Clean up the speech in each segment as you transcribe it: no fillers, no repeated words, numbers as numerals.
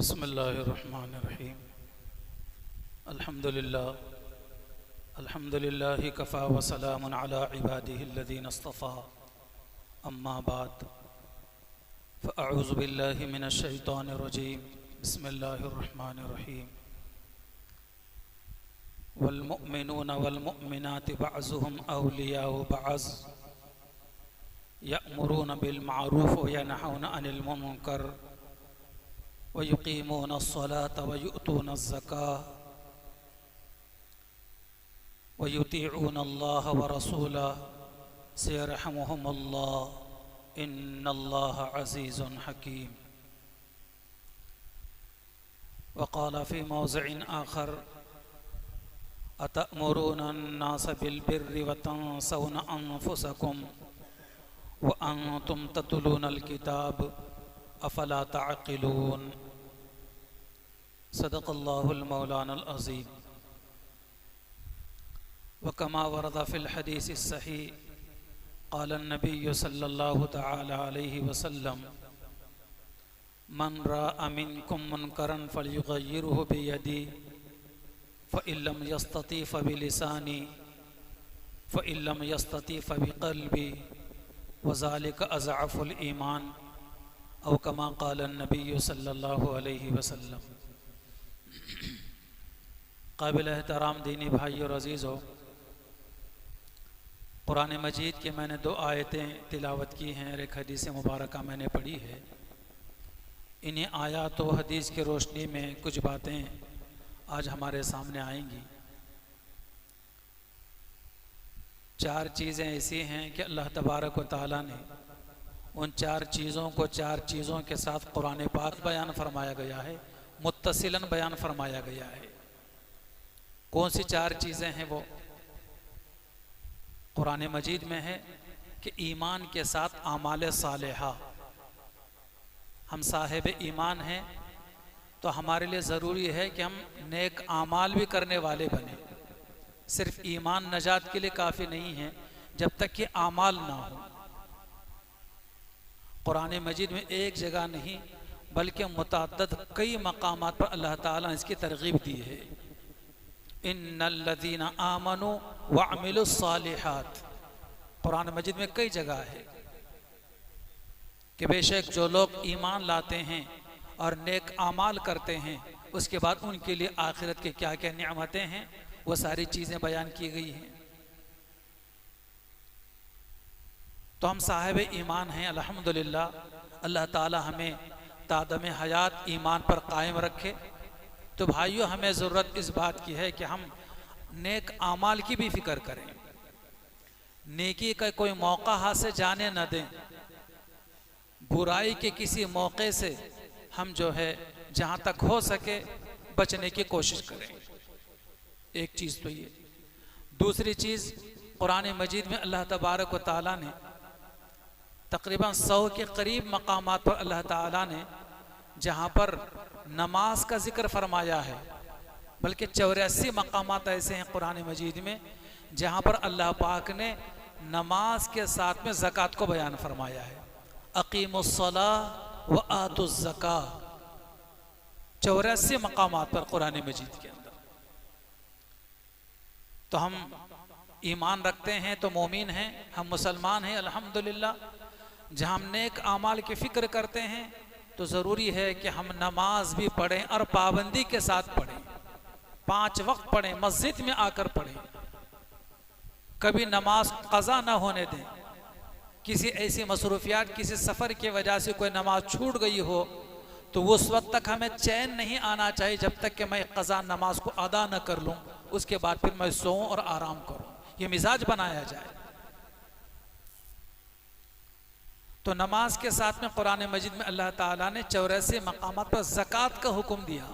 बिस्मिल्लाहिर्रहमानिर्रहीम। अल्हम्दुलिल्लाह कफ़ा व सलामुन अला इबादिहिल्लज़ीना इस्तफ़ा। अम्मा बाद फ़अऊज़ु बिल्लाहि मिनश शैतानिर्रजीम। बिस्मिल्लाहिर्रहमानिर्रहीम। वल मुअमिनूना वल मुअमिनाति बअज़ुहुम औलियाउ बअज़ यअमुरूना बिल मअरूफ़ व यनहौना अनिल मुनकर व युक़ीमूना अस्सलाता व युअतूना अज़्ज़काह व युतीऊना अल्लाह व रसूलह सयरहमुहुमुल्लाह इन्नल्लाह अज़ीज़ुन हकीम। व क़ाल फ़ी मौज़िइन आख़र अतअमुरूना अन्नास बिल बिर्रि व तंसौना अनफुसकुम व अंतुम ततलूनल किताब अफ़ला तअक़िलून। सदक़ल्लाहुल मौलानाल अज़ीम। व कमा वरद फ़िल हदीसिस सही क़ाल नबी सल्लल्लाहु तआला अलैहि वसल्लम मन राअ मिनकुम मुनकरन फ़लयुग़य्यिरहु बियदिही फ़इन लम यस्तति फ़बिलिसानिही फ़इन लम यस्तति फ़बिक़ल्बिही व ज़ालिका अज़अफ़ुल ईमान औ कमा क़ाल नबी सल्लल्लाहु अलैहि वसल्लम। काबिल एहतराम दीनी भाई और अज़ीज़ों, कुरान मजीद की मैंने 2 आयतें तिलावत की हैं और एक हदीस मुबारका मैंने पढ़ी है। इन्हीं आयात व हदीस की रोशनी में कुछ बातें आज हमारे सामने आएंगी। 4 चीज़ें ऐसी हैं कि अल्लाह तबारक व तआला ने उन 4 चीज़ों को 4 चीज़ों के साथ कुरान पाक बयान फरमाया गया है, मुत्तसिलन बयान फरमाया गया है। कौन सी 4 चीज़ें हैं वो? कुरान मजीद में है कि ईमान के साथ आमाल सालेहा। हम साहिब ईमान हैं तो हमारे लिए ज़रूरी है कि हम नेक आमाल भी करने वाले बने। सिर्फ ईमान नजात के लिए काफ़ी नहीं है जब तक कि आमाल ना हो। कुरान मजीद में एक जगह नहीं बल्कि मुतअद्दिद कई मकामात पर अल्लाह ताला ने इसकी तरगीब दी है। इन्नल्लज़ीना आमनू व अमिलुस्सालिहात, कुरान मजीद में कई जगह है कि बेशक जो लोग ईमान लाते हैं और नेक आमाल करते हैं उसके बाद उनके लिए आखिरत के क्या क्या निअमतें हैं वो सारी चीज़ें बयान की गई हैं। तो हम साहिब ईमान हैं अल्हम्दुलिल्लाह। अल्लाह ताला हमें तादम हयात ईमान पर कायम रखे। तो भाइयों, हमें ज़रूरत इस बात की है कि हम नेक आमाल की भी फ़िक्र करें, नेकी का कोई मौका हाथ से जाने न दें, बुराई के किसी मौके से हम जो है जहाँ तक हो सके बचने की कोशिश करें। एक चीज़ तो ये। दूसरी चीज़, कुरान मजीद में अल्लाह तबारक व तआला ने तकरीबन 100 के करीब मकामात पर अल्लाह ताला ने जहाँ पर नमाज का जिक्र फरमाया है, बल्कि 84 मकामात ऐसे हैं कुरान मजीद में जहाँ पर अल्लाह पाक ने नमाज के साथ में ज़कात को बयान फरमाया है। अक़ीमुस्सलाह व आतुज़्ज़काह, 84 मकामात पर कुरान मजीद के अंदर। तो हम ईमान रखते हैं तो मोमिन हैं, हम मुसलमान हैं अल्हम्दुलिल्लाह। जहाँ हम नेक आमाल की फ़िक्र करते हैं तो ज़रूरी है कि हम नमाज भी पढ़ें और पाबंदी के साथ पढ़ें, 5 वक्त पढ़ें, मस्जिद में आकर पढ़ें, कभी नमाज क़ज़ा ना होने दें। किसी ऐसी मसरूफियात, किसी सफ़र की वजह से कोई नमाज छूट गई हो तो उस वक्त तक हमें चैन नहीं आना चाहिए जब तक कि मैं क़ज़ा नमाज को अदा न कर लूँ। उसके बाद फिर मैं सोऊं और आराम करूँ, ये मिजाज बनाया जाए। तो नमाज के साथ में कुरान मजीद में अल्लाह ताला ने 84 मकामात पर ज़कात का हुक्म दिया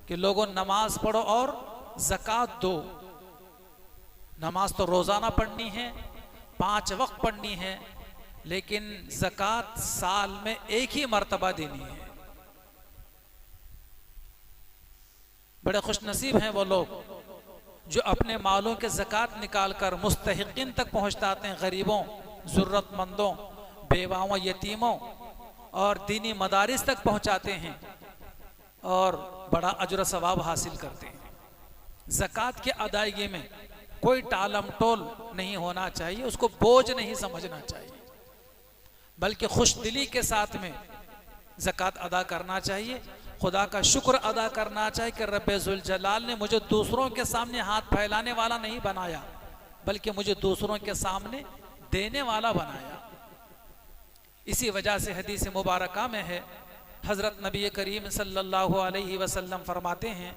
कि लोगों नमाज पढ़ो और ज़कात दो। नमाज तो रोज़ाना पढ़नी है, 5 वक्त पढ़नी है, लेकिन ज़कात साल में एक ही मर्तबा देनी है। बड़े खुशनसीब हैं वो लोग जो अपने मालों के ज़कात निकाल कर मुस्तहिक़ीन तक पहुँचाते हैं, गरीबों, ज़रूरतमंदों, बेवाओं, यतीमों और दीनी मदारिस तक पहुँचाते हैं। और बड़ा अजर सवाब हासिल करते हैं। ज़कात के अदायगी में कोई टालम टोल नहीं होना चाहिए, उसको बोझ नहीं समझना चाहिए, बल्कि खुश दिली के साथ में ज़कात अदा करना चाहिए। खुदा का शुक्र अदा करना चाहिए कि रब्बे ज़ुल जलाल ने मुझे दूसरों के सामने हाथ फैलाने वाला नहीं बनाया, बल्कि मुझे दूसरों के सामने देने वाला बनाया। इसी वजह से हदीस मुबारका में है, हज़रत नबी करीम सल्लल्लाहु अलैहि वसल्लम फरमाते हैं,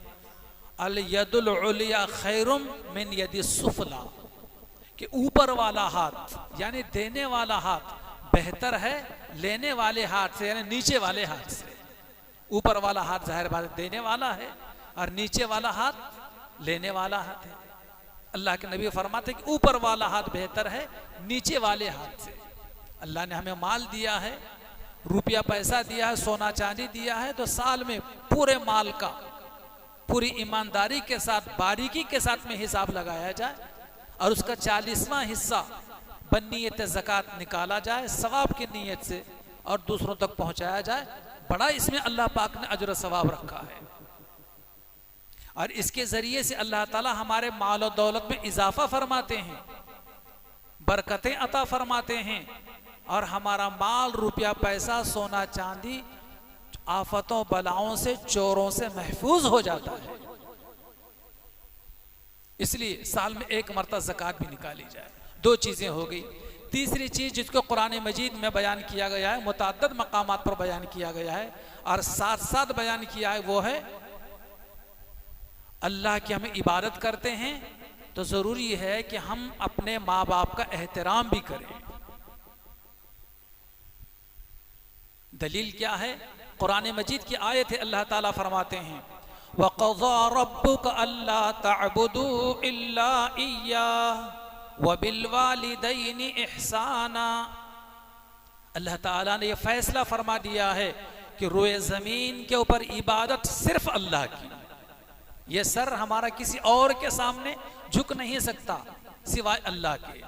अल यदुल उलिया खैरुम मिन यदि सुफला, कि ऊपर वाला हाथ यानी देने वाला हाथ बेहतर है लेने वाले हाथ से, यानी नीचे वाले हाथ से। ऊपर वाला हाथ जाहिर बात देने वाला है और नीचे वाला हाथ लेने वाला हाथ है। अल्लाह के नबी फरमाते कि ऊपर वाला हाथ बेहतर है नीचे वाले हाथ से। अल्लाह ने हमें माल दिया है, रुपया पैसा दिया है, सोना चांदी दिया है, तो साल में पूरे माल का पूरी ईमानदारी के साथ बारीकी के साथ में हिसाब लगाया जाए और उसका 40वां हिस्सा बन्नीयत ज़कात निकाला जाए सवाब की नीयत से और दूसरों तक पहुंचाया जाए। बड़ा इसमें अल्लाह पाक ने अजर सवाब रखा है और इसके जरिए से अल्लाह ताला हमारे माल और दौलत में इजाफा फरमाते हैं, बरकतें अता फरमाते हैं और हमारा माल रुपया पैसा सोना चांदी आफतों बलाओं से चोरों से महफूज हो जाता है। इसलिए साल में एक मरतबा ज़कात भी निकाली जाए। दो चीजें हो गई। तीसरी चीज जिसको कुरान मजीद में बयान किया गया है, मुतअद्दिद मकामात पर बयान किया गया है और साथ साथ बयान किया है, वो है अल्लाह की हम इबादत करते हैं तो जरूरी है कि हम अपने माँ बाप का एहतराम भी करें। दलील क्या है? कुरान मजीद की आयत है, अल्लाह ताला फरमाते हैं वक़ज़ा रब्बुका अल्ला तअबुदू इल्ला इय्याह व बिल वालिदैनि इहसाना। अल्लाह ताला ने यह फैसला फरमा दिया है कि रोए जमीन के ऊपर इबादत सिर्फ अल्लाह की। यह सर हमारा किसी और के सामने झुक नहीं सकता सिवाय अल्लाह के।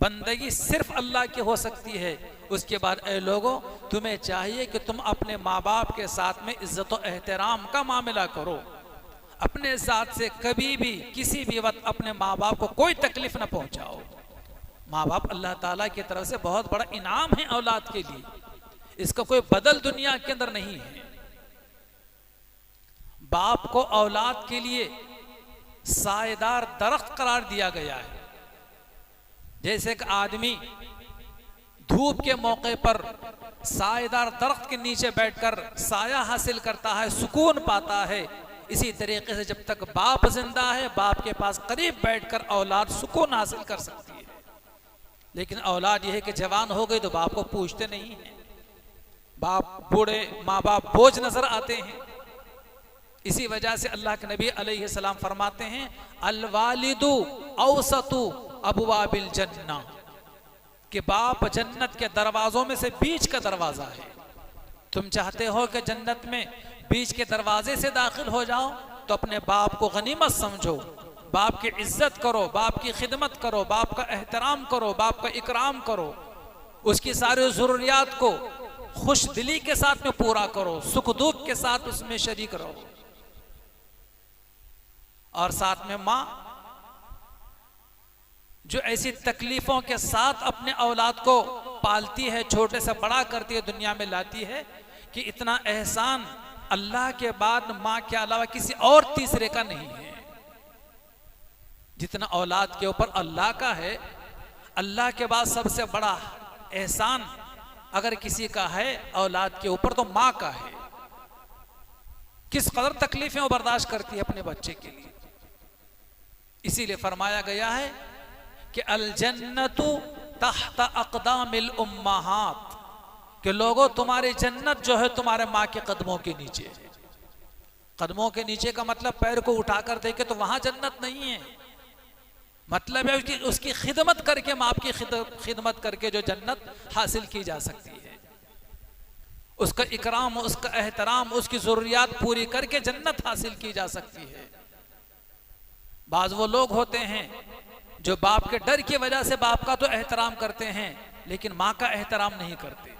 बंदगी सिर्फ अल्लाह की हो सकती है। उसके बाद ऐ लोगों, तुम्हें चाहिए कि तुम अपने माँ बाप के साथ में इज्जत और एहतराम का मामला करो। अपने साथ से कभी भी किसी भी वक्त अपने माँ बाप को कोई तकलीफ न पहुंचाओ। माँ बाप अल्लाह ताला की तरफ से बहुत बड़ा इनाम है औलाद के लिए, इसका कोई बदल दुनिया के अंदर नहीं है। बाप को औलाद के लिए सायेदार दरख्त करार दिया गया है। जैसे कि आदमी धूप के मौके पर सायेदार दरख्त के नीचे बैठकर साया हासिल करता है, सुकून पाता है, इसी तरीके से जब तक बाप जिंदा है बाप के पास करीब बैठकर औलाद सुकून हासिल कर सकती है। लेकिन औलाद यह है कि जवान हो गई तो बाप को पूछते नहीं है, बाप बूढ़े माँ बाप बोझ नजर आते हैं। इसी वजह से अल्लाह के नबी अलैहि सलाम फरमाते हैं अल वालिदु औसतु अबवाबिल जन्ना, कि बाप जन्नत के दरवाजों में से बीच का दरवाजा है। तुम चाहते हो कि जन्नत में बीच के दरवाजे से दाखिल हो जाओ तो अपने बाप को गनीमत समझो, बाप की इज्जत करो, बाप की खिदमत करो, बाप का एहतराम करो, बाप का इकराम करो, उसकी सारी जरूरियात को खुश दिली के साथ में पूरा करो, सुख दुख के साथ उसमें शरीक रहो। और साथ में माँ जो ऐसी तकलीफों के साथ अपने औलाद को पालती है, छोटे से बड़ा करती है, दुनिया में लाती है, कि इतना एहसान अल्लाह के बाद माँ के अलावा किसी और तीसरे का नहीं है। जितना औलाद के ऊपर अल्लाह का है, अल्लाह के बाद सबसे बड़ा एहसान अगर किसी का है औलाद के ऊपर तो माँ का है। किस कदर तकलीफें वो बर्दाश्त करती है अपने बच्चे के लिए। इसीलिए फरमाया गया है कि अल जन्नतु तहत अक़दामिल उम्माहात, कि लोगों तुम्हारी जन्नत जो है तुम्हारे माँ के कदमों के नीचे है। कदमों के नीचे का मतलब पैर को उठाकर देखे तो वहां जन्नत नहीं है, मतलब है उसकी खिदमत करके, माँ की खिदमत करके जो जन्नत हासिल की जा सकती है, उसका इकराम, उसका एहतराम, उसकी जरूरियात पूरी करके जन्नत हासिल की जा सकती है। बाज वो लोग होते हैं जो बाप के डर की वजह से बाप का तो एहतराम करते हैं लेकिन माँ का एहतराम नहीं करते।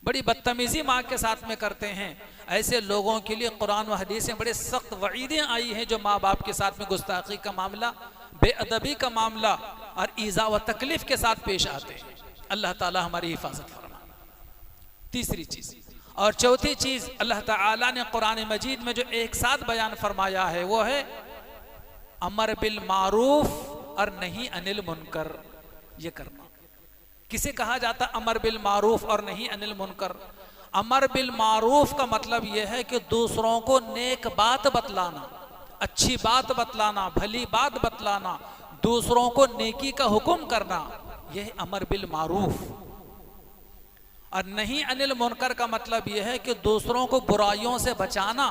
बड़ी बदतमीजी माँ के साथ में करते हैं। ऐसे लोगों के लिए कुरान व हदीस में बड़े सख्त वईदें आई हैं जो माँ बाप के साथ में गुस्ताखी का मामला, बेअदबी का मामला और ईज़ा व तकलीफ के साथ पेश आते हैं। अल्लाह ताला हमारी हिफाजत फरमाए। तीसरी चीज़ और चौथी चीज़ अल्लाह ताला ने कुरान मजीद में जो एक साथ बयान फरमाया है वो है अमर बिल मारूफ और नहीं अनिल मुनकर। ये करना किसे कहा जाता अमर बिल मारूफ और नहीं अनिल मुनकर? अमर बिल मारूफ का मतलब यह है कि दूसरों को नेक बात बतलाना, अच्छी बात बतलाना, भली बात बतलाना, दूसरों को नेकी का हुक्म करना, यह अमर बिल मारूफ। और नहीं अनिल मुनकर का मतलब यह है कि दूसरों को बुराइयों से बचाना,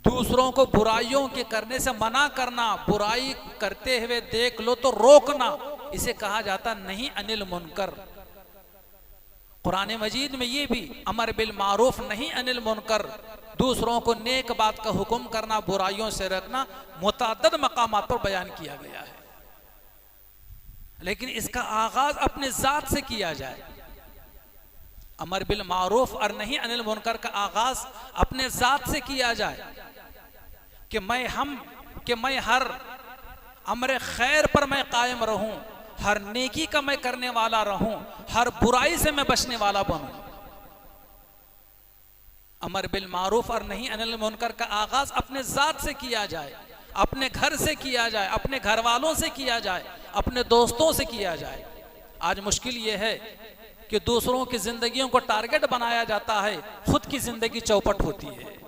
दूसरों को बुराइयों के करने से मना करना, बुराई करते हुए देख लो तो रोकना, इसे कहा जाता नहीं अनिल मुनकर। कुरान मजीद में ये भी अमर बिल मारूफ नहीं अनिल मुनकर, दूसरों को नेक बात का हुक्म करना, बुराइयों से रखना, मुतअद्दिद मकामात पर बयान किया गया है। लेकिन इसका आगाज अपने जात से किया जाए। अमर बिल मारूफ और नहीं अनिल मुनकर का आगाज अपने जात से किया जाए कि मैं हर अमर खैर पर मैं कायम रहूं, हर नेकी का मैं करने वाला रहूं, हर बुराई से मैं बचने वाला बनूं। अमर बिल मारूफ और नहीं अनिल मुनकर का आगाज अपने जात से किया जाए, अपने घर से किया जाए, अपने घर वालों से किया जाए, अपने दोस्तों से किया जाए। आज मुश्किल यह है कि दूसरों की जिंदगियों को टारगेट बनाया जाता है, खुद की जिंदगी चौपट होती है।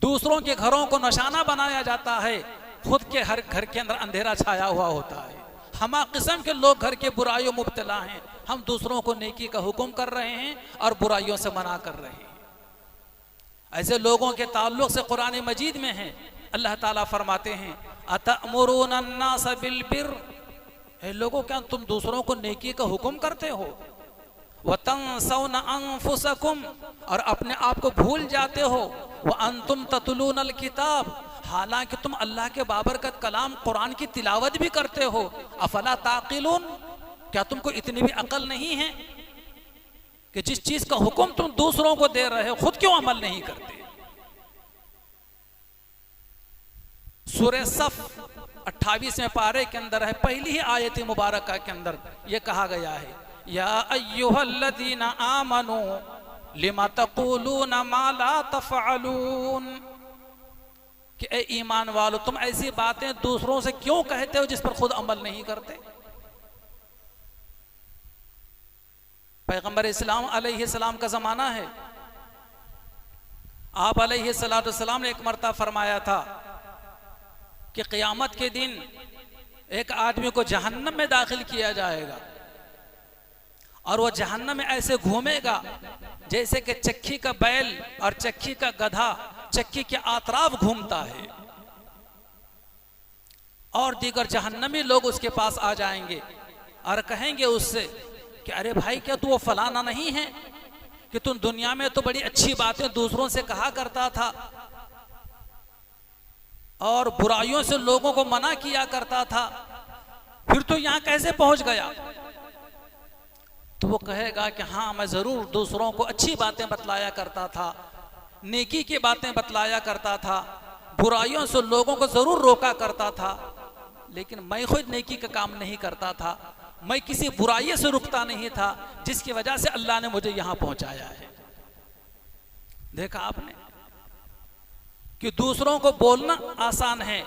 दूसरों के घरों को निशाना बनाया जाता है, खुद के हर घर के अंदर अंधेरा छाया हुआ होता है। हमा किस्म के लोग घर के बुराइयों मुब्तला हैं, हम दूसरों को नेकी का हुक्म कर रहे हैं और बुराइयों से मना कर रहे हैं। ऐसे लोगों के ताल्लुक से कुरान मजीद में है, अल्लाह ताला फरमाते हैं अतअमुरून अन्नास बिल बिर्र, हे लोगों क्या तुम दूसरों को नेकी का हुक्म करते हो, वतंसौना अनफुसकुम, और अपने आप को भूल जाते हो, व अंतुम ततलूनल किताब, हालांकि तुम अल्लाह के बाबरकत कलाम कुरान की तिलावत भी करते हो। अफला ताकिलून, क्या तुमको इतनी भी अकल नहीं है कि जिस चीज का हुक्म तुम दूसरों को दे रहे हो खुद क्यों अमल नहीं करते? सूरह सफ 28वें पारे के अंदर है, पहली ही आयत मुबारका के अंदर यह कहा गया है या अय्युहल्लज़ीना आमनू लिमा तक़ूलूना मा ला तफ़अलून, कि ए ईमान वालो तुम ऐसी बातें दूसरों से क्यों कहते हो जिस पर खुद अमल नहीं करते। पैगंबर इस्लाम अलैहिस्सलाम का जमाना है, आप अलैहिस्सलाम ने एक मर्तबा फरमाया था कि क़यामत के दिन एक आदमी को जहन्नम में दाखिल किया जाएगा और वह जहन्नम में ऐसे घूमेगा जैसे कि चक्की का बैल और चक्की का गधा चक्की के आतराफ घूमता है, और दीगर जहन्नमी लोग उसके पास आ जाएंगे और कहेंगे उससे कि अरे भाई क्या तू वो फलाना नहीं है कि तुम दुनिया में तो बड़ी अच्छी बातें दूसरों से कहा करता था और बुराइयों से लोगों को मना किया करता था, फिर तो यहां कैसे पहुंच गया? तो वो कहेगा कि हाँ मैं जरूर दूसरों को अच्छी बातें बतलाया करता था, नेकी की बातें बतलाया करता था, बुराइयों से लोगों को जरूर रोका करता था, लेकिन मैं खुद नेकी का काम नहीं करता था, मैं किसी बुराई से रुकता नहीं था, जिसकी वजह से अल्लाह ने मुझे यहां पहुंचाया है। देखा आपने कि दूसरों को बोलना आसान है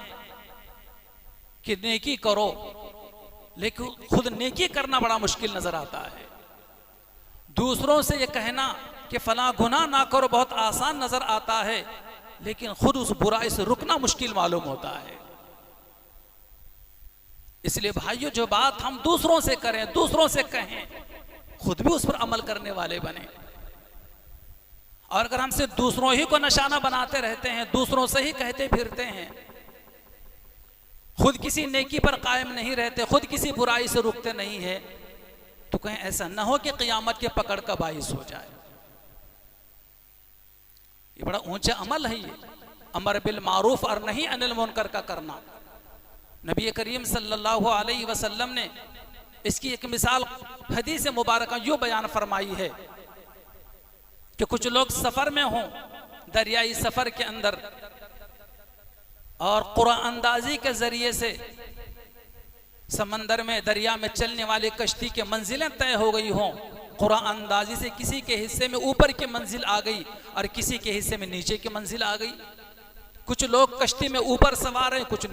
कि नेकी करो, लेकिन खुद नेकी करना बड़ा मुश्किल नजर आता है। दूसरों से ये कहना कि फला गुनाह ना करो बहुत आसान नजर आता है, लेकिन खुद उस बुराई से रुकना मुश्किल मालूम होता है। इसलिए भाइयों, जो बात हम दूसरों से करें, दूसरों से कहें, खुद भी उस पर अमल करने वाले बने। और अगर हम सिर्फ दूसरों ही को निशाना बनाते रहते हैं, दूसरों से ही कहते फिरते हैं, खुद किसी नेकी पर कायम नहीं रहते, खुद किसी बुराई से रुकते नहीं है, तो कहीं ऐसा ना हो कि क़यामत के पकड़ का बाइस हो जाए। ये बड़ा ऊंचा अमल है, ये अमर बिल मारूफ और नहीं अनिल मुनकर का करना। नबी करीम सल्लल्लाहु अलैहि वसल्लम ने इसकी एक मिसाल हदीस मुबारक यूँ बयान फरमाई है कि कुछ लोग सफ़र में हों, दरियाई सफ़र के अंदर, और कुरान अंदाजी के ज़रिए से समंदर में, दरिया में चलने वाली कश्ती के मंजिलें तय हो गई हों। कुरान अंदाजी से किसी के हिस्से में ऊपर की मंजिल आ गई और किसी के हिस्से में नीचे की मंजिल आ गई। कुछ लोग कश्ती में ऊपर सवार हैं, कुछ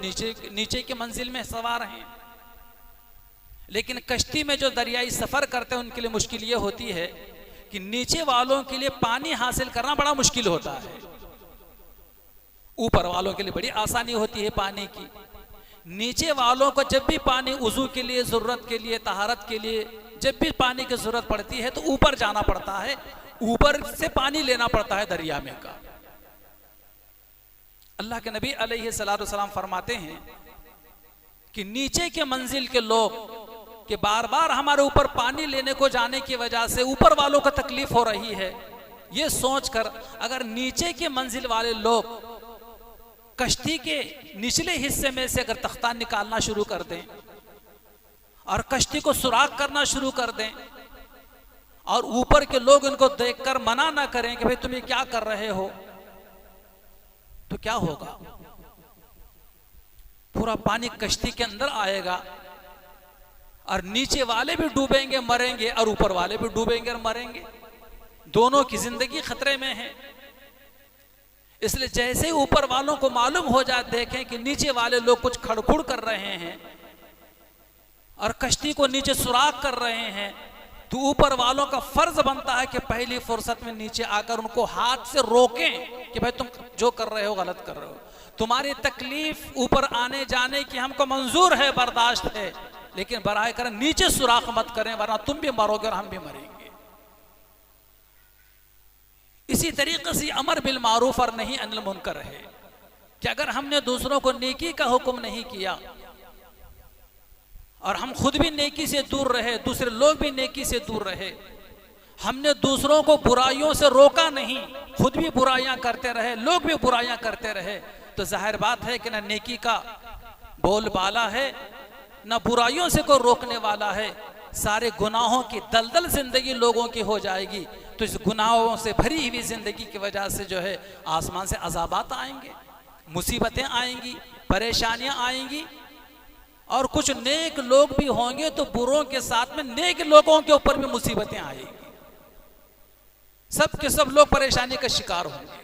नीचे की मंजिल में सवार हैं। लेकिन कश्ती में जो दरियाई सफ़र करते हैं उनके लिए मुश्किल ये होती है कि नीचे वालों के लिए पानी हासिल करना बड़ा मुश्किल होता है, ऊपर वालों के लिए बड़ी आसानी होती है पानी की। नीचे वालों को जब भी पानी वुजू के लिए, ज़रूरत के लिए, तहारत के लिए जब भी पानी की ज़रूरत पड़ती है तो ऊपर जाना पड़ता है, ऊपर से पानी लेना पड़ता है दरिया में का। अल्लाह के नबी अलैहिस्सलातु वस्सलाम फरमाते हैं कि नीचे के मंजिल के लोग कि बार बार हमारे ऊपर पानी लेने को जाने की वजह से ऊपर वालों को तकलीफ हो रही है, ये सोचकर अगर नीचे के मंजिल वाले लोग कश्ती के निचले हिस्से में से अगर तख्ता निकालना शुरू कर दें और कश्ती को सुराख करना शुरू कर दें और ऊपर के लोग इनको देखकर मना ना करें कि भाई तुम ये क्या कर रहे हो, तो क्या होगा? पूरा पानी कश्ती के अंदर आएगा और नीचे वाले भी डूबेंगे, मरेंगे, और ऊपर वाले भी डूबेंगे और मरेंगे। दोनों की जिंदगी खतरे में है। इसलिए जैसे ही ऊपर वालों को मालूम हो जाए, देखें कि नीचे वाले लोग कुछ खड़खुड़ कर रहे हैं और कश्ती को नीचे सुराख कर रहे हैं, तो ऊपर वालों का फर्ज बनता है कि पहली फुर्सत में नीचे आकर उनको हाथ से रोकें कि भाई तुम जो कर रहे हो गलत कर रहे हो, तुम्हारी तकलीफ ऊपर आने जाने की हमको मंजूर है, बर्दाश्त है, लेकिन बराए कर नीचे सुराख मत करें वरना तुम भी मरोगे और हम भी मरेंगे। इसी तरीके से अमर बिल मारूफ और नहीं अनिल मुनकर है कि अगर हमने दूसरों को नेकी का हुक्म नहीं किया और हम खुद भी नेकी से दूर रहे, दूसरे लोग भी नेकी से दूर रहे, हमने दूसरों को बुराइयों से रोका नहीं, खुद भी बुराइयां करते रहे, लोग भी बुराइयां करते रहे, तो जाहिर बात है कि न नेकी का बोलबाला है, न बुराइयों से कोई रोकने वाला है। सारे गुनाहों की दलदल जिंदगी लोगों की हो जाएगी। तो इस गुनाहों से भरी हुई जिंदगी की वजह से जो है आसमान से अजाबात आएंगे, मुसीबतें आएंगी, परेशानियां आएंगी, और कुछ नेक लोग भी होंगे तो बुरों के साथ में नेक लोगों के ऊपर भी मुसीबतें आएंगी। सब के सब लोग परेशानी का शिकार होंगे।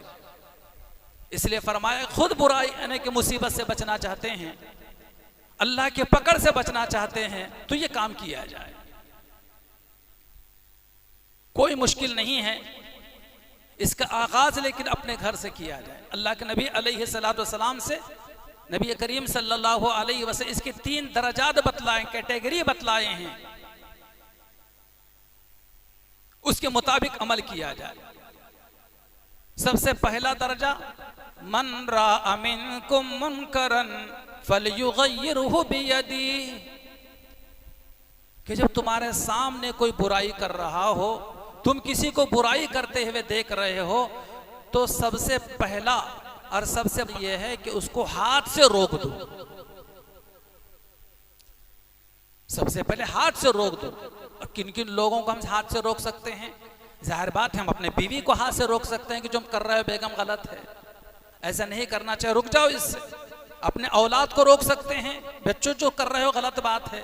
इसलिए फरमाया खुद बुराई यानी कि मुसीबत से बचना चाहते हैं, अल्लाह के पकड़ से बचना चाहते हैं, तो ये काम किया जाए। कोई मुश्किल नहीं है, इसका आगाज लेकिन अपने घर से किया जाए। अल्लाह के नबी अलैहिस्सलातु वस्सलाम से नबी करीम सल्लल्लाहु अलैहि वसल्लम इसके 3 दर्जात बतलाए, कैटेगरी बतलाए हैं, उसके मुताबिक अमल किया जाए। सबसे पहला दर्जा मन राअ मिनकुम मुनकरन फलयुगय्यिरहु बियदी, कि जब तुम्हारे सामने कोई बुराई कर रहा हो, तुम किसी को बुराई करते हुए देख रहे हो, तो सबसे पहला और सबसे यह है कि उसको हाथ से रोक दो। सबसे पहले हाथ से रोक दो। और किन किन लोगों को हम हाथ से रोक सकते हैं? जाहिर बात है हम अपने बीवी को हाथ से रोक सकते हैं कि जो हम कर रहे हो बेगम गलत है, ऐसा नहीं करना चाहिए, रुक जाओ इससे। अपने औलाद को रोक सकते हैं, बच्चों जो कर रहे हो गलत बात है,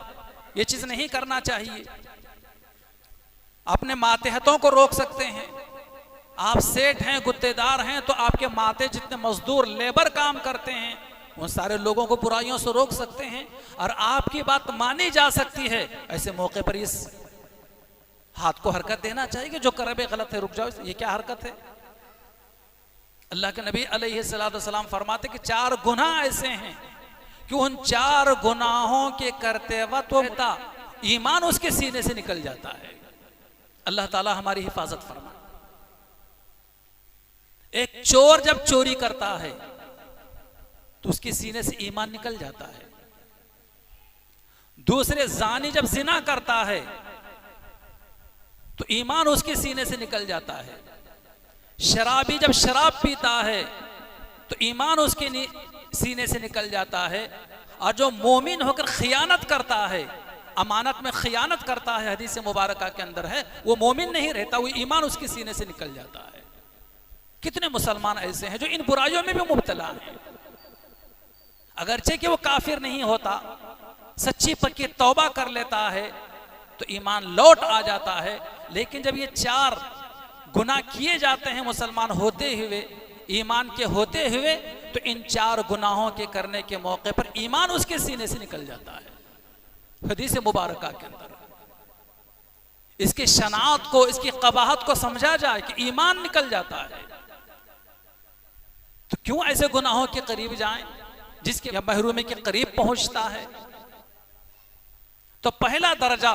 ये चीज नहीं करना चाहिए। अपने मातहतों को रोक सकते हैं। आप सेठ हैं, गुत्तेदार हैं, तो आपके माते जितने मजदूर लेबर काम करते हैं उन सारे लोगों को बुराइयों से रोक सकते हैं और आपकी बात मानी जा सकती है। ऐसे मौके पर इस हाथ को हरकत देना चाहिए कि जो कर रहे गलत है, रुक जाओ, ये क्या हरकत है। अल्लाह के नबी अलैहिस्सलातु वस्सलाम फरमाते कि 4 गुनाह ऐसे हैं कि उन 4 गुनाहों के करते वक्त ईमान उसके सीने से निकल जाता है। अल्लाह ताला हमारी हिफाजत फरमाए। एक चोर जब चोरी करता है तो उसके सीने से ईमान निकल जाता है। दूसरे जानी जब जिना करता है तो ईमान उसके सीने से निकल जाता है। शराबी जब शराब पीता है तो ईमान उसके सीने से निकल जाता है। और जो मोमिन होकर खियानत करता है, अमानत में खियानत करता है, हदीस मुबारका के अंदर है, वो मोमिन नहीं रहता, वो ईमान उसके सीने से निकल जाता है। कितने मुसलमान ऐसे हैं जो इन बुराइयों में भी मुब्तला हैं, अगरचे कि वो काफिर नहीं होता, सच्ची पक्की तौबा कर लेता है तो ईमान लौट आ जाता है। लेकिन जब ये 4 गुनाह किए जाते हैं मुसलमान होते हुए, ईमान के होते हुए, तो इन 4 गुनाहों के करने के मौके पर ईमान उसके सीने से निकल जाता है। हदीस मुबारका के अंदर इसकी शनात को, इसकी कबाहत को समझा जाए कि ईमान निकल जाता है, तो क्यों ऐसे गुनाहों के करीब जाएं जिसके महरूमी के करीब पहुंचता है। तो पहला दर्जा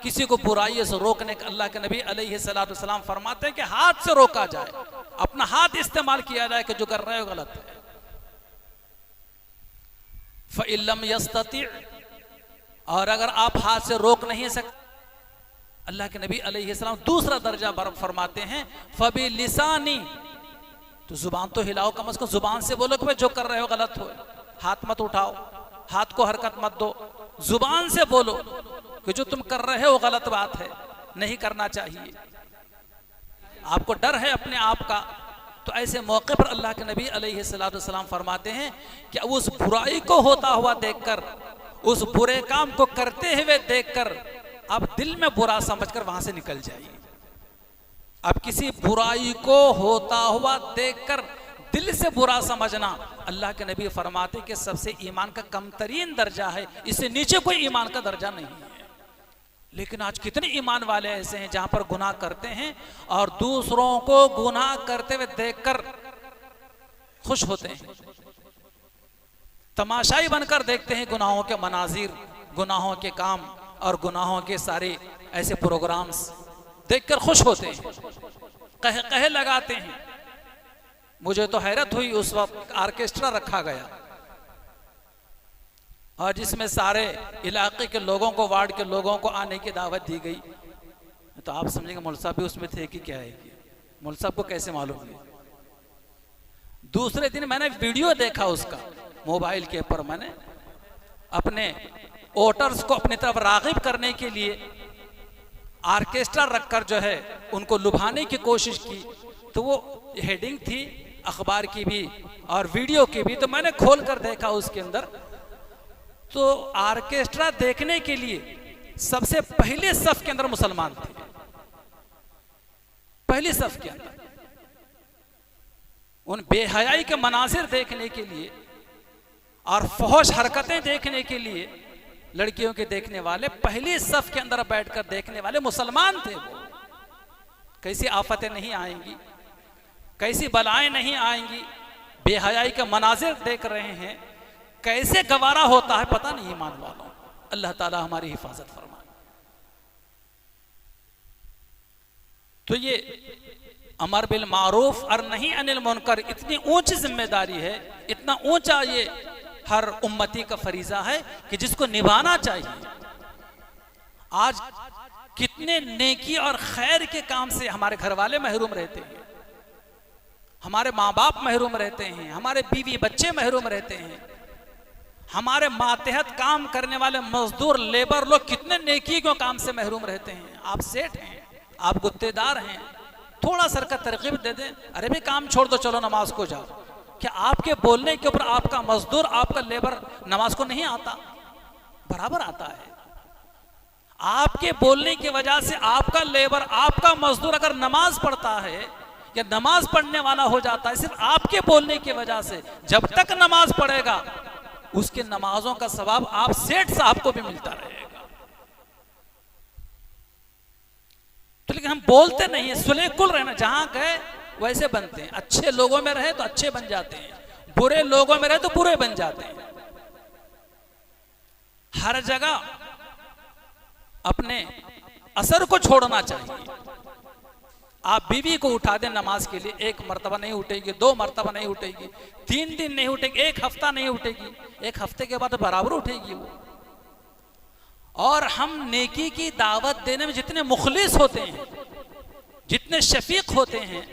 किसी को बुराई से रोकने का अल्लाह के नबी अलैहिस्सलातु वस्सलाम फरमाते हैं कि हाथ से रोका जाए, अपना हाथ इस्तेमाल किया जाए कि जो कर रहे हो गलत है। फ़इल्लम यस्तति, और अगर आप हाथ से रोक नहीं सकते, अल्लाह के नबी अलैहिस्सलाम दूसरा दर्जा फरमाते हैं फ़बि लिसानी, तो जुबान तो हिलाओ, कम से कम जुबान से बोलो कि भाई जो कर रहे हो गलत हो, हाथ मत उठाओ, हाथ को हरकत मत दो, जुबान से बोलो कि जो तुम कर रहे हो गलत बात है, नहीं करना चाहिए। आपको डर है अपने आप का, तो ऐसे मौके पर अल्लाह के नबी अलैहिस्सलातु वस्सलाम फरमाते हैं कि उस बुराई को होता हुआ देखकर, उस बुरे काम को करते हुए देखकर आप दिल में बुरा समझकर वहां से निकल जाइए। अब किसी बुराई को होता हुआ देखकर दिल से बुरा समझना, अल्लाह के नबी फरमाते कि सबसे ईमान का कमतरीन दर्जा है, इससे नीचे कोई ईमान का दर्जा नहीं है। लेकिन आज कितने ईमान वाले ऐसे हैं जहां पर गुनाह करते हैं और दूसरों को गुनाह करते हुए देखकर खुश होते हैं, तमाशाई बनकर देखते हैं गुनाहों के मनाजिर, गुनाहों के काम और गुनाहों के सारे ऐसे प्रोग्राम्स देखकर खुश होते हैं, कह कह लगाते हैं। मुझे तो हैरत हुई, उस वक्त ऑर्केस्ट्रा रखा गया और जिसमें सारे इलाके के लोगों को, वार्ड के लोगों को आने की दावत दी गई। तो आप समझेंगे मौलवी साहब भी उसमें थे कि क्या है, मौलवी साहब को कैसे मालूम है। दूसरे दिन मैंने वीडियो देखा उसका मोबाइल के ऊपर, मैंने अपने वोटर्स को अपनी तरफ राग़िब करने के लिए ऑर्केस्ट्रा रखकर जो है उनको लुभाने की कोशिश की। तो वो हेडिंग थी अखबार की भी और वीडियो की भी, तो मैंने खोल कर देखा उसके अंदर, तो ऑर्केस्ट्रा देखने के लिए सबसे पहले सफ के अंदर मुसलमान थे, पहली सफ के अंदर। उन बेहयाई के मनाजिर देखने के लिए और फहश हरकतें देखने के लिए लड़कियों के देखने वाले पहली सफ के अंदर बैठकर देखने वाले मुसलमान थे। वो कैसी आफतें नहीं आएंगी, कैसी बलाएं नहीं आएंगी, बेहयाई के मनाजिर देख रहे हैं, कैसे गवारा होता है पता नहीं ईमान वालों। अल्लाह ताला हमारी हिफाजत फरमाए। तो ये अमर बिल मारूफ और नहीं अनिल मुनकर इतनी ऊंची जिम्मेदारी है, इतना ऊंचा ये हर उम्मती का फरीजा है कि जिसको निभाना चाहिए। आज कितने नेकी और खैर के काम से हमारे घर वाले महरूम रहते हैं, हमारे माँ बाप महरूम रहते हैं, हमारे बीवी बच्चे महरूम रहते हैं, हमारे मातहत काम करने वाले मजदूर लेबर लोग कितने नेकी के काम से महरूम रहते हैं। आप सेठ हैं, आप गुत्तेदार हैं, थोड़ा सर का तरकीब दे दें, अरे भी काम छोड़ दो, चलो नमाज को जाओ। क्या आपके बोलने के ऊपर आपका मजदूर, आपका लेबर नमाज को नहीं आता? बराबर आता है। आपके बोलने की वजह से आपका लेबर, आपका मजदूर अगर नमाज पढ़ता है या नमाज पढ़ने वाला हो जाता है सिर्फ आपके बोलने की वजह से, जब तक नमाज पढ़ेगा उसके नमाजों का सवाब आप सेठ साहब को भी मिलता रहेगा। तो लेकिन हम बोलते नहीं है, सुले कुल रहना, जहां गए वैसे बनते हैं। अच्छे लोगों में रहे तो अच्छे बन जाते हैं, बुरे लोगों में रहे तो बुरे बन जाते हैं। हर जगह अपने असर को छोड़ना चाहिए। आप बीवी को उठा दें नमाज के लिए, 1 मरतबा नहीं उठेगी, 2 मरतबा नहीं उठेगी, 3 दिन नहीं उठेगी, 1 हफ्ता नहीं उठेगी, 1 हफ्ते के बाद बराबर उठेगी वो। और हम नेकी की दावत देने में जितने मुखलिस होते हैं, जितने शफीक होते हैं,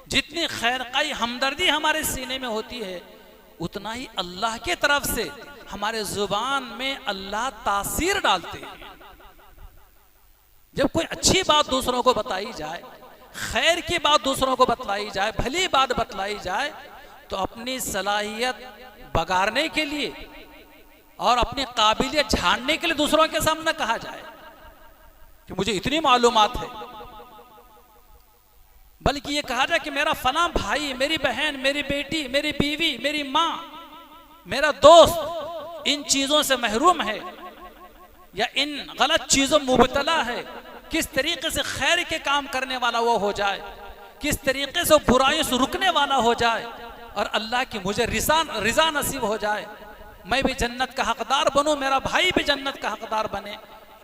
जितनी खैरखाई हमदर्दी हमारे सीने में होती है, उतना ही अल्लाह के तरफ से हमारे जुबान में अल्लाह तासीर डालते हैं। जब कोई अच्छी बात दूसरों को बताई जाए, खैर की बात दूसरों को बतलाई जाए, भली बात बतलाई जाए, तो अपनी सलाहियत बगाड़ने के लिए और अपनी काबिलियत झाड़ने के लिए दूसरों के सामने कहा जाए कि मुझे इतनी मालूमात है, बल्कि ये कहा जाए कि मेरा फला भाई, मेरी बहन, मेरी बेटी, मेरी बीवी, मेरी माँ, मेरा दोस्त इन चीजों से महरूम है या इन गलत चीजों में मुबतला है। किस तरीके से खैर के काम करने वाला वो हो जाए, किस तरीके से बुराइयों से रुकने वाला हो जाए और अल्लाह की मुझे रिजा नसीब हो जाए, मैं भी जन्नत का हकदार बनूं, मेरा भाई भी जन्नत का हकदार बने।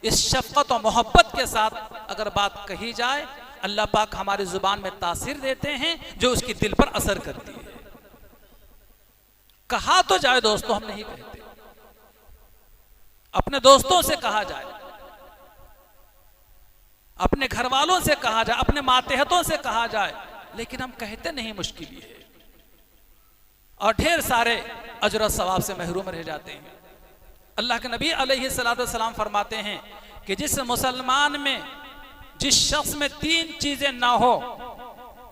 इस शफकत और मोहब्बत के साथ अगर बात कही जाए, अल्लाह पाक हमारी जुबान में तासीर देते हैं जो उसकी दिल पर असर करती है। कहा तो जाए दोस्तों, हम नहीं कहते, अपने दोस्तों से कहा जाए, अपने घर वालों से कहा जाए, अपने मातहतों से कहा जाए, लेकिन हम कहते नहीं, मुश्किल ही है और ढेर सारे अजर और सवाब से महरूम रह जाते हैं। अल्लाह के नबी अलैहिस्सलाम फरमाते हैं कि जिस मुसलमान में, जिस शख्स में 3 चीजें ना हो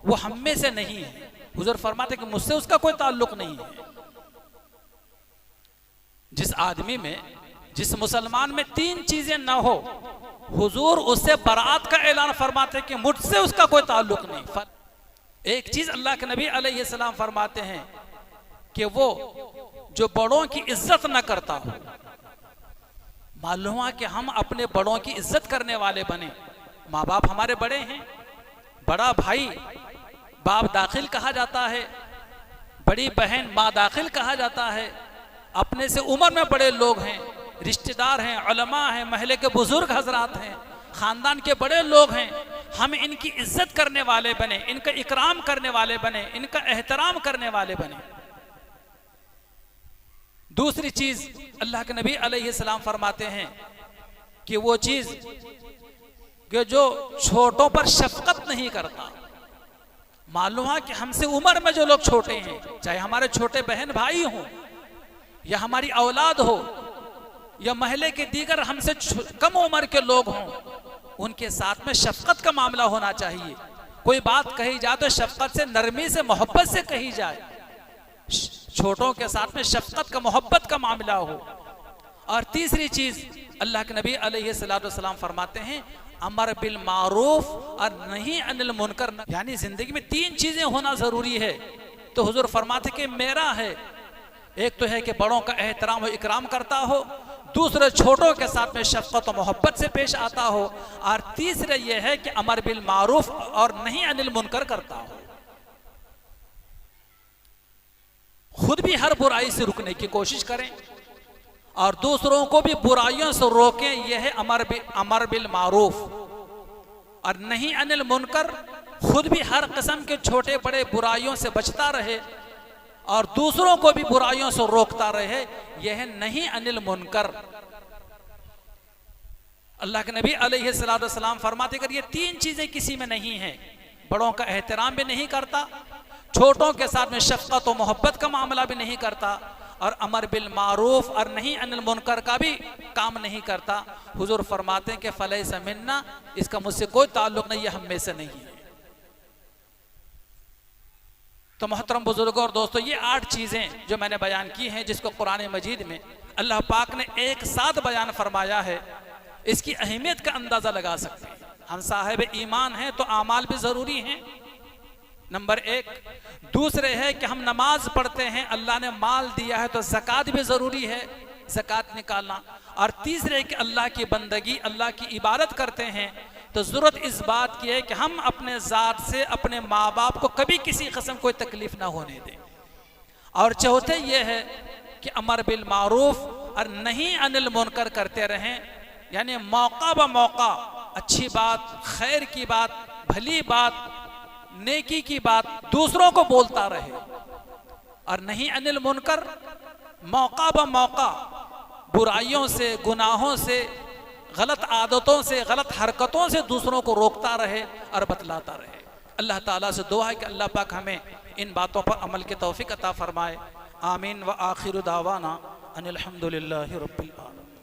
वो हम में से नहीं है। हुजूर फरमाते कि मुझसे उसका कोई ताल्लुक नहीं है। जिस आदमी में, जिस मुसलमान में 3 चीजें ना हो, हुजूर उससे बरात का ऐलान फरमाते कि मुझसे उसका कोई ताल्लुक नहीं। एक चीज अल्लाह के नबी अलैहिस्सलाम फरमाते हैं कि वो जो बड़ों की इज्जत न करता हो। मालूम है कि हम अपने बड़ों की इज्जत करने वाले बने। माँ बाप हमारे बड़े हैं, बड़ा भाई बाप दाखिल कहा जाता है, बड़ी बहन माँ दाखिल कहा जाता है, अपने से उम्र में बड़े लोग हैं, रिश्तेदार हैं, उलमा हैं, महल्ले के बुजुर्ग हजरात हैं, खानदान के बड़े लोग हैं। हम इनकी इज्जत करने वाले बने, इनका इकराम करने वाले बने, इनका एहतराम करने वाले बने। दूसरी चीज अल्लाह के नबी अलैहिस्सलाम फरमाते हैं कि वो चीज कि जो छोटों पर शफकत नहीं करता। मालूम है कि हमसे उम्र में जो लोग छोटे हैं, चाहे हमारे छोटे बहन भाई हों या हमारी औलाद हो या महल्ले के दीगर हमसे कम उम्र के लोग हों, उनके साथ में शफकत का मामला होना चाहिए। कोई बात कही जाए तो शफकत से, नरमी से, मोहब्बत से कही जाए। छोटों के साथ में शफकत का, मोहब्बत का मामला हो। और तीसरी चीज अल्लाह के नबी अलैहिस्सलाम फरमाते हैं अमर बिल मारूफ और नहीं अनिल मुनकर। यानी जिंदगी में 3 चीजें होना जरूरी है। तो हुजूर फरमाते कि मेरा है, एक तो है कि बड़ों का एहतराम और इकराम करता हो, दूसरे छोटों के साथ में शफकत और मोहब्बत से पेश आता हो, और तीसरे यह है कि अमर बिल मारूफ और नहीं अनिल मुनकर करता हो। खुद भी हर बुराई से रुकने की कोशिश करें और दूसरों को भी बुराइयों से रोकें। यह है अमर बिल मारूफ और नहीं अनिल मुनकर। खुद भी हर किस्म के छोटे बड़े बुराइयों से बचता रहे और दूसरों को भी बुराइयों से रोकता रहे। यह है नहीं अनिल मुनकर। अल्लाह के नबी अलैहिस्सलाम फरमाते अगर ये 3 चीजें किसी में नहीं है, बड़ों का एहतराम भी नहीं करता, छोटों के साथ में शफकत और मोहब्बत का मामला भी नहीं करता, और अमर बिल मारूफ और नहीं अनिल मुनकर का भी काम नहीं करता, हुजूर फरमाते हैं कि फलैसा मिन्ना, इसका मुझसे कोई ताल्लुक नहीं है, हम में से नहीं है। तो मोहतरम बुजुर्गों और दोस्तों, ये 8 चीजें जो मैंने बयान की हैं, जिसको कुरान मजीद में अल्लाह पाक ने एक साथ बयान फरमाया है, इसकी अहमियत का अंदाजा लगा सकते हैं। हम साहिब ईमान हैं तो आमाल भी जरूरी हैं, नंबर 1। दूसरे है कि हम नमाज पढ़ते हैं, अल्लाह ने माल दिया है तो ज़कात भी ज़रूरी है, ज़कात निकालना। और तीसरे कि अल्लाह की बंदगी, अल्लाह की इबादत करते हैं तो ज़रूरत इस बात की है कि हम अपने ज़ात से अपने माँ बाप को कभी किसी किस्म कोई तकलीफ़ ना होने दें। और चौथे ये है कि अमर बिल मारूफ और नहीं अनिल मुनकर करते रहें, यानी मौका ब मौका अच्छी बात, खैर की बात, भली बात, नेकी की बात दूसरों को बोलता रहे, और नहीं अनिल मुनकर मौका ब मौका बुराइयों से, गुनाहों से, गलत आदतों से, गलत हरकतों से दूसरों को रोकता रहे और बतलाता रहे। अल्लाह ताला से दुआ है कि अल्लाह पाक हमें इन बातों पर अमल की तौफीक अता फरमाए। आमीन व आखिर दावाना अनिल हम्दुलिल्लाहि रब्बिल आलमीन।